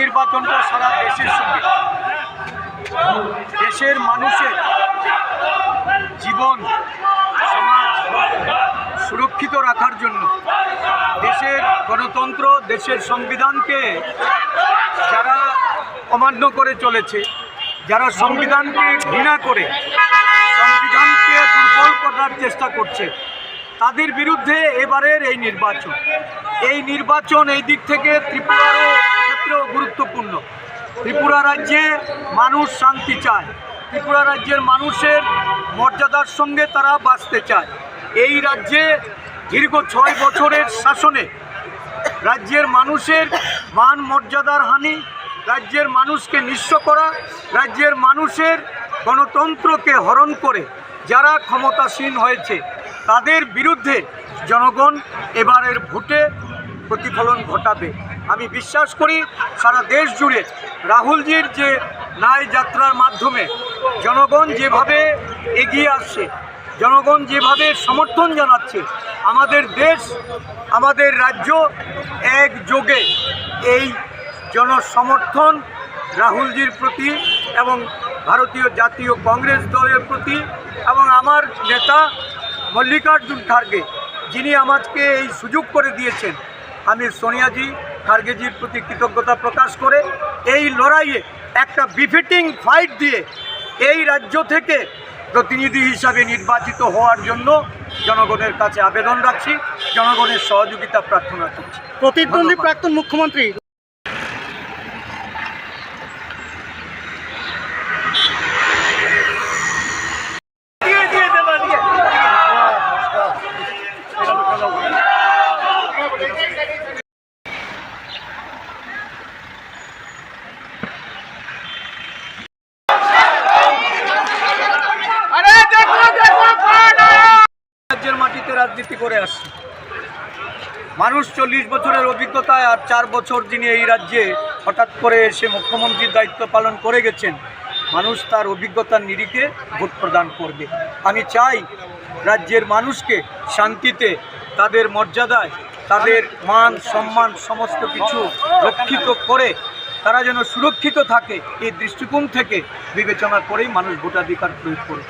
নির্বাচনটা সারা দেশের সঙ্গে দেশের মানুষের জীবন সমাজ সুরক্ষিত রাখার জন্য দেশের গণতন্ত্র দেশের সংবিধানকে যারা অমান্য করে চলেছে, যারা সংবিধানকে ঘৃণা করে সংবিধানকে দুর্বল করার চেষ্টা করছে, তাদের বিরুদ্ধে এবারের এই নির্বাচন এই দিক থেকে ত্রিপুরারও ক্ষেত্রেও গুরুত্বপূর্ণ। ত্রিপুরা রাজ্যে মানুষ শান্তি চায়, ত্রিপুরা রাজ্যের মানুষের মর্যাদার সঙ্গে তারা বাঁচতে চায়। এই রাজ্যে দীর্ঘ 6 বছরের শাসনে রাজ্যের মানুষের মান মর্যাদার হানি, রাজ্যের মানুষকে নিঃস্ব করা, রাজ্যের মানুষের গণতন্ত্রকে হরণ করে যারা ক্ষমতাসীন হয়েছে তাদের বিরুদ্ধে জনগণ এবারের ভোটে প্রতিফলন ঘটাবে। আমি বিশ্বাস করি সারা দেশ জুড়ে রাহুলজির যে ন্যায় যাত্রার মাধ্যমে জনগণ যেভাবে এগিয়ে আসছে, জনগণ যেভাবে সমর্থন জানাচ্ছে, আমাদের দেশ আমাদের রাজ্য একযোগে এই জনসমর্থন রাহুলজির প্রতি এবং ভারতীয় জাতীয় কংগ্রেস দলের প্রতি এবং আমার নেতা মল্লিকার্জুন খার্গে যিনি আমাকে এই সুযোগ করে দিয়েছেন, আমি সোনিয়াজি খার্গেজির প্রতি কৃতজ্ঞতা প্রকাশ করে এই লড়াইয়ে একটা বিফিটিং ফাইট দিয়ে এই রাজ্য থেকে প্রতিনিধি হিসাবে নির্বাচিত হওয়ার জন্য জনগণের কাছে আবেদন রাখছি, জনগণের সহযোগিতা প্রার্থনা করছি। প্রতিদ্বন্দ্বী প্রাক্তন মুখ্যমন্ত্রী রাজ্যের মাটিতে রাজনীতি করে আসছে মানুষ, 40 বছরের অভিজ্ঞতায় আর 4 বছর যিনি এই রাজ্যে হঠাৎ করে এসে মুখ্যমন্ত্রীর দায়িত্ব পালন করে গেছেন, মানুষ তার অভিজ্ঞতার নিরিখে ভোট প্রদান করবে। আমি চাই রাজ্যের মানুষকে শান্তিতে, তাদের মর্যাদায়, তাদের মান সম্মান সমস্ত কিছু রক্ষিত করে তারা যেন সুরক্ষিত থাকে, এই দৃষ্টিকোণ থেকে বিবেচনা করেই মানুষ ভোটাধিকার প্রয়োগ করে।